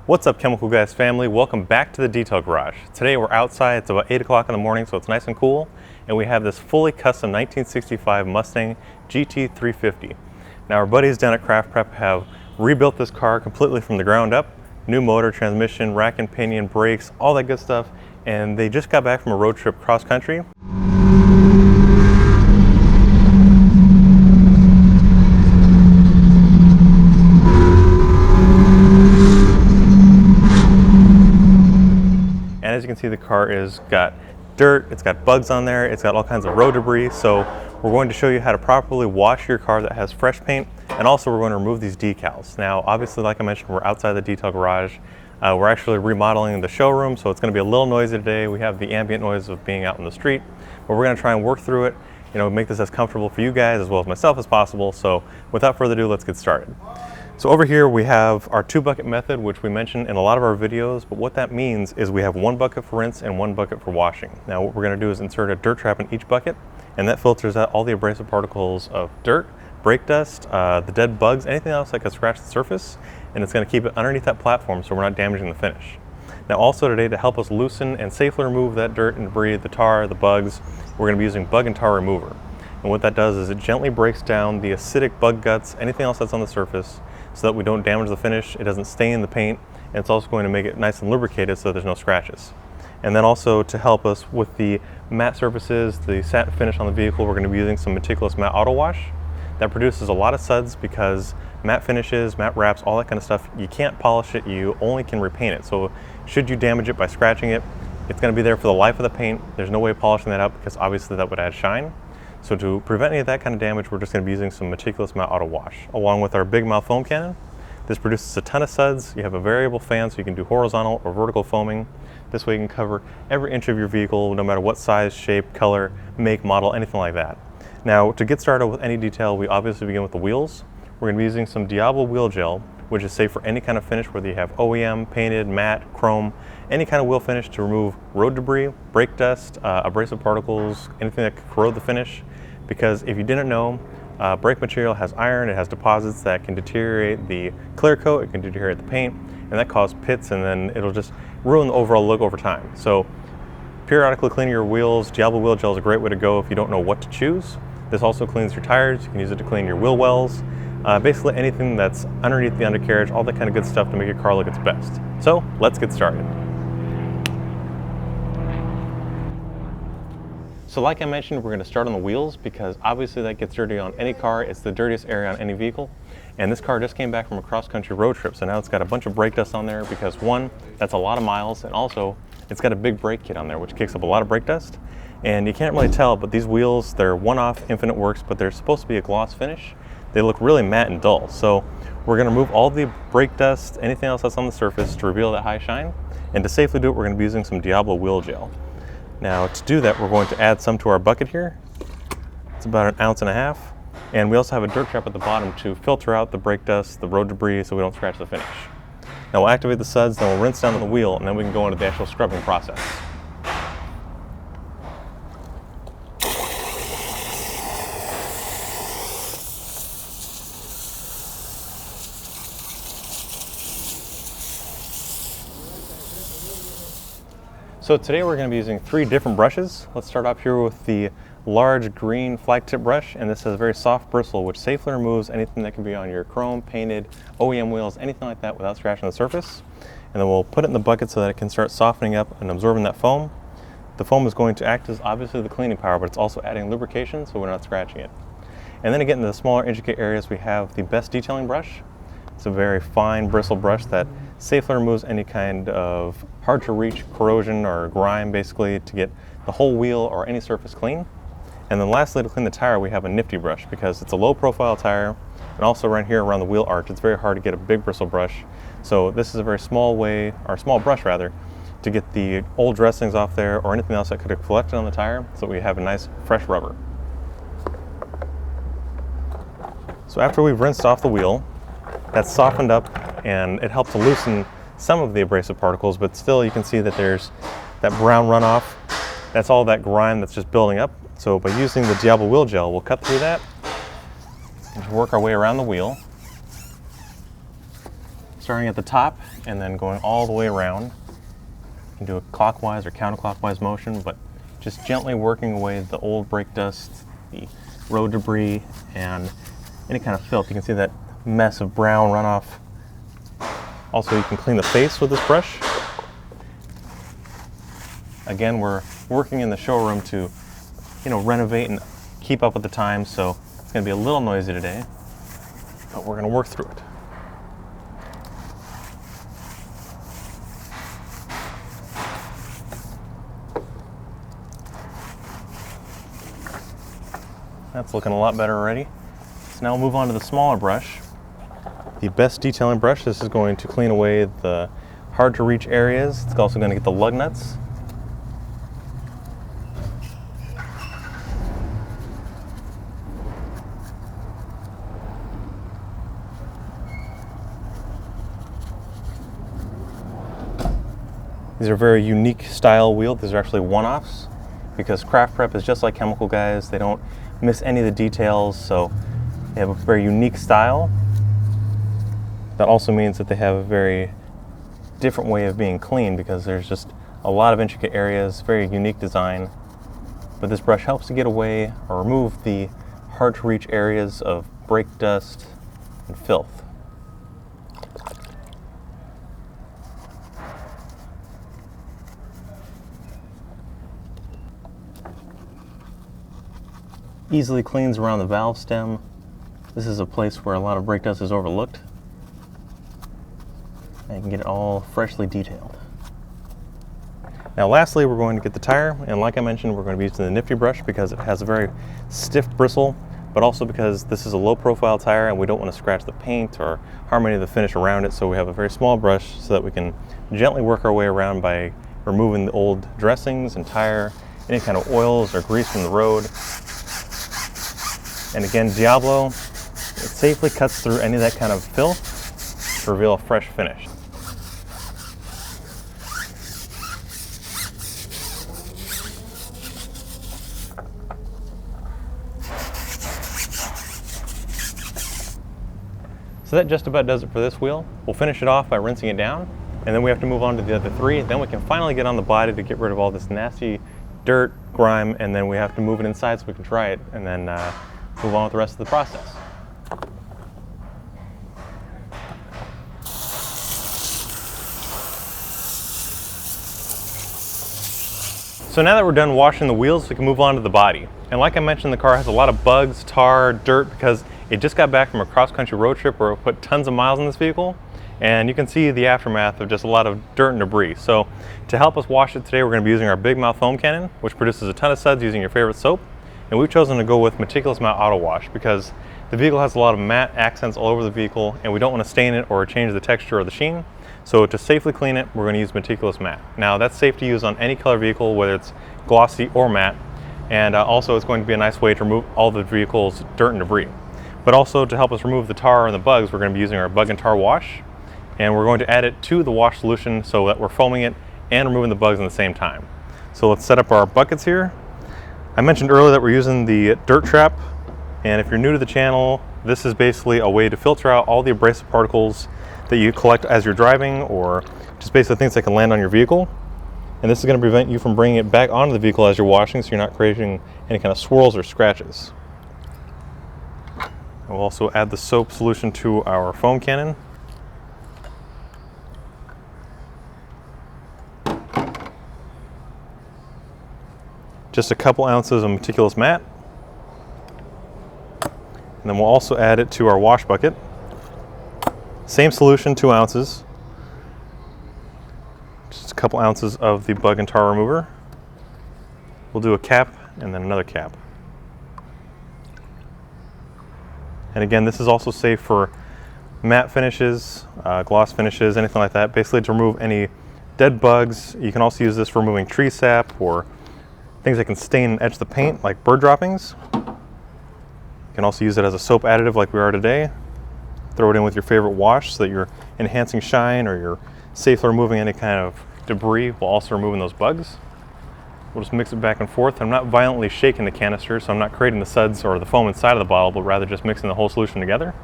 What's up, Chemical Guys family? Welcome back to the Detail Garage. Today we're outside, it's about 8 o'clock in the morning, so it's nice and cool, and we have this fully custom 1965 Mustang GT 350. Now our buddies down at Craft Prep have rebuilt this car completely from the ground up, new motor, transmission, rack and pinion, brakes, all that good stuff, and they just got back from a road trip cross country. And as you can see, the car is got dirt, it's got bugs on there, it's got all kinds of road debris. So we're going to show you how to properly wash your car that has fresh paint, and also we're going to remove these decals. Now, obviously, like I mentioned, we're outside the detail garage. We're actually remodeling the showroom, so it's going to be a little noisy today. We have the ambient noise of being out in the street, but we're going to try and work through it, make this as comfortable for you guys as well as myself as possible. So without further ado, let's get started. So over here we have our 2-bucket method, which we mentioned in a lot of our videos, but what that means is we have 1 bucket for rinse and 1 bucket for washing. Now what we're going to do is insert a dirt trap in each bucket, and that filters out all the abrasive particles of dirt, brake dust, the dead bugs, anything else that could scratch the surface, and it's going to keep it underneath that platform so we're not damaging the finish. Now also today, to help us loosen and safely remove that dirt and debris, the tar, the bugs, we're going to be using bug and tar remover. And what that does is it gently breaks down the acidic bug guts, anything else that's on the surface, so that we don't damage the finish, it doesn't stain the paint, and it's also going to make it nice and lubricated so there's no scratches. And then also to help us with the matte surfaces, the satin finish on the vehicle, we're going to be using some Meticulous matte auto wash. That produces a lot of suds because matte finishes, matte wraps, all that kind of stuff, you can't polish it, you only can repaint it. So should you damage it by scratching it, it's going to be there for the life of the paint. There's no way of polishing that out because obviously that would add shine. So to prevent any of that kind of damage, we're just going to be using some Meticulous matte auto wash along with our big mouth foam cannon. This produces a ton of suds. You have a variable fan so you can do horizontal or vertical foaming. This way you can cover every inch of your vehicle, no matter what size, shape, color, make, model, anything like that. Now to get started with any detail, we obviously begin with the wheels. We're going to be using some Diablo Wheel Gel, which is safe for any kind of finish, whether you have OEM, painted, matte, chrome, any kind of wheel finish to remove road debris, brake dust, abrasive particles, anything that could corrode the finish. Because if you didn't know, brake material has iron, it has deposits that can deteriorate the clear coat, it can deteriorate the paint, and that causes pits, and then it'll just ruin the overall look over time. So periodically cleaning your wheels, Diablo Wheel Gel is a great way to go if you don't know what to choose. This also cleans your tires, you can use it to clean your wheel wells, basically anything that's underneath the undercarriage, all that kind of good stuff to make your car look its best. So let's get started. So like I mentioned, we're going to start on the wheels because obviously that gets dirty on any car. It's the dirtiest area on any vehicle. And this car just came back from a cross-country road trip, so now it's got a bunch of brake dust on there because one, that's a lot of miles, and also it's got a big brake kit on there which kicks up a lot of brake dust. And you can't really tell, but these wheels, they're one-off Infinite Works, but they're supposed to be a gloss finish. They look really matte and dull. So we're going to remove all the brake dust, anything else that's on the surface to reveal that high shine. And to safely do it, we're going to be using some Diablo Wheel Gel. Now to do that, we're going to add some to our bucket here. It's about 1.5 ounces. And we also have a dirt trap at the bottom to filter out the brake dust, the road debris, so we don't scratch the finish. Now we'll activate the suds, then we'll rinse down on the wheel, and then we can go into the actual scrubbing process. So today we're going to be using 3 different brushes. Let's start off here with the large green flag tip brush, and this has a very soft bristle which safely removes anything that can be on your chrome, painted, OEM wheels, anything like that without scratching the surface. And then we'll put it in the bucket so that it can start softening up and absorbing that foam. The foam is going to act as obviously the cleaning power, but it's also adding lubrication so we're not scratching it. And then to get into the smaller intricate areas, we have the Best Detailing brush. It's a very fine bristle brush that safely removes any kind of hard to reach corrosion or grime, basically to get the whole wheel or any surface clean. And then lastly, to clean the tire, we have a nifty brush because it's a low profile tire, and also right here around the wheel arch, it's very hard to get a big bristle brush. So this is a very small way, or small brush rather, to get the old dressings off there or anything else that could have collected on the tire so we have a nice fresh rubber. So after we've rinsed off the wheel, that's softened up and it helps to loosen some of the abrasive particles, but still you can see that there's that brown runoff. That's all that grime that's just building up. So by using the Diablo Wheel Gel, we'll cut through that and work our way around the wheel. starting at the top and then going all the way around. You can do a clockwise or counterclockwise motion, but just gently working away the old brake dust, the road debris, and any kind of filth. You can see that mess of brown runoff. Also, you can clean the face with this brush. Again, we're working in the showroom to, renovate and keep up with the times, so it's going to be a little noisy today, but we're going to work through it. That's looking a lot better already. So now we'll move on to the smaller brush. The best detailing brush. This is going to clean away the hard to reach areas. It's also going to get the lug nuts. These are very unique style wheels. These are actually one-offs because Craft Prep is just like chemical guys. They don't miss any of the details, so they have a very unique style. That also means that they have a very different way of being clean because there's just a lot of intricate areas, very unique design. But this brush helps to get away or remove the hard to reach areas of brake dust and filth. Easily cleans around the valve stem. This is a place where a lot of brake dust is overlooked. And you can get it all freshly detailed. Now lastly, we're going to get the tire, and like I mentioned, we're going to be using the Nifty brush because it has a very stiff bristle, but also because this is a low profile tire and we don't want to scratch the paint or harm any of the finish around it, so we have a very small brush so that we can gently work our way around by removing the old dressings and tire, any kind of oils or grease from the road. And again, Diablo, it safely cuts through any of that kind of filth to reveal a fresh finish. So that just about does it for this wheel. We'll finish it off by rinsing it down, and then we have to move on to the other three. Then we can finally get on the body to get rid of all this nasty dirt, grime, and then we have to move it inside so we can dry it, and then move on with the rest of the process. So now that we're done washing the wheels, we can move on to the body. And like I mentioned, the car has a lot of bugs, tar, dirt, because it just got back from a cross-country road trip where we put tons of miles in this vehicle. And you can see the aftermath of just a lot of dirt and debris. So to help us wash it today, we're going to be using our Big Mouth foam cannon, which produces a ton of suds using your favorite soap. And we've chosen to go with Meticulous Matte Auto Wash because the vehicle has a lot of matte accents all over the vehicle and we don't want to stain it or change the texture or the sheen. So to safely clean it, we're going to use Meticulous Matte. Now that's safe to use on any color vehicle, whether it's glossy or matte. And also it's going to be a nice way to remove all the vehicle's dirt and debris. But also to help us remove the tar and the bugs, we're going to be using our Bug and Tar Wash. And we're going to add it to the wash solution so that we're foaming it and removing the bugs at the same time. So let's set up our buckets here. I mentioned earlier that we're using the dirt trap, and if you're new to the channel, this is basically a way to filter out all the abrasive particles that you collect as you're driving, or just basically things that can land on your vehicle. And this is going to prevent you from bringing it back onto the vehicle as you're washing, so you're not creating any kind of swirls or scratches. We'll also add the soap solution to our foam cannon. Just a couple ounces of Meticulous Matte. And then we'll also add it to our wash bucket. Same solution, 2 ounces. Just a couple ounces of the Bug and Tar Remover. We'll do a cap and then another cap. And again, this is also safe for matte finishes, gloss finishes, anything like that. Basically to remove any dead bugs. You can also use this for removing tree sap or things that can stain and etch the paint, like bird droppings. You can also use it as a soap additive like we are today. Throw it in with your favorite wash so that you're enhancing shine, or you're safely removing any kind of debris while also removing those bugs. We'll just mix it back and forth. I'm not violently shaking the canister, so I'm not creating the suds or the foam inside of the bottle, but rather just mixing the whole solution together.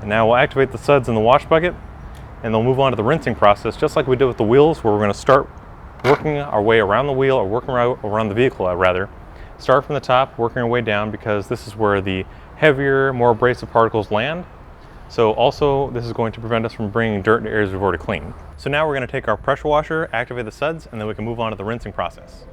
And now we'll activate the suds in the wash bucket, and they'll move on to the rinsing process, just like we did with the wheels, where we're going to start working our way around the wheel, or working around the vehicle rather. Start from the top, working our way down, because this is where the heavier, more abrasive particles land. So also, this is going to prevent us from bringing dirt into areas we've already cleaned. So now we're going to take our pressure washer, activate the suds, and then we can move on to the rinsing process.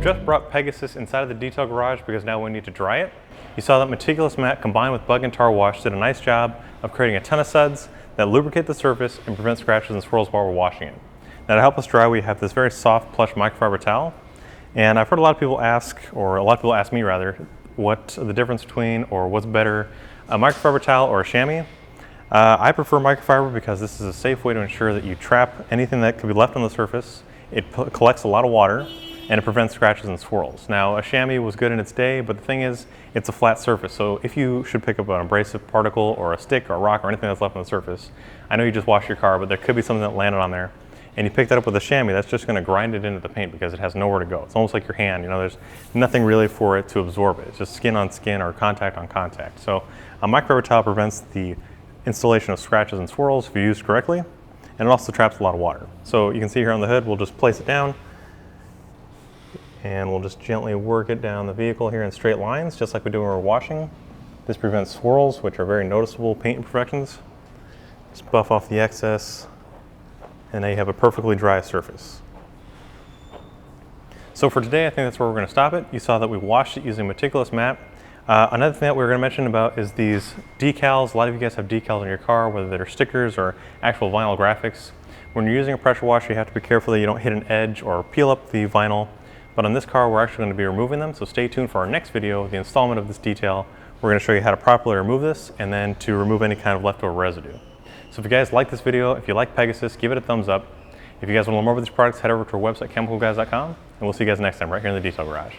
Just brought Pegasus inside of the detail garage because now we need to dry it. You saw that Meticulous mat combined with bug and tar wash did a nice job of creating a ton of suds that lubricate the surface and prevent scratches and swirls while we're washing it. Now to help us dry, we have this very soft plush microfiber towel. And I've heard a lot of people ask, or a lot of people ask me rather, what the difference between, or what's better, a microfiber towel or a chamois. I prefer microfiber because this is a safe way to ensure that you trap anything that could be left on the surface. It collects a lot of water, and it prevents scratches and swirls. Now, a chamois was good in its day, but the thing is, it's a flat surface. So if you should pick up an abrasive particle or a stick or a rock or anything that's left on the surface, I know you just washed your car, but there could be something that landed on there, and you pick that up with a chamois, that's just gonna grind it into the paint because it has nowhere to go. It's almost like your hand, you know, there's nothing really for it to absorb it. It's just skin on skin or contact on contact. So a microfiber towel prevents the installation of scratches and swirls if you use correctly, and it also traps a lot of water. So you can see here on the hood, we'll just place it down, and we'll just gently work it down the vehicle here in straight lines, just like we do when we're washing. This prevents swirls, which are very noticeable paint imperfections. Just buff off the excess, and now you have a perfectly dry surface. So for today, I think that's where we're gonna stop it. You saw that we washed it using Meticulous mat. Another thing that we were gonna mention about is these decals. A lot of you guys have decals on your car, whether they're stickers or actual vinyl graphics. When you're using a pressure washer, you have to be careful that you don't hit an edge or peel up the vinyl. But on this car, we're actually going to be removing them, so stay tuned for our next video, the installment of this detail. We're going to show you how to properly remove this and then to remove any kind of leftover residue. So if you guys like this video, if you like Pegasus, give it a thumbs up. If you guys want to learn more about these products, head over to our website, chemicalguys.com, and we'll see you guys next time right here in the Detail Garage.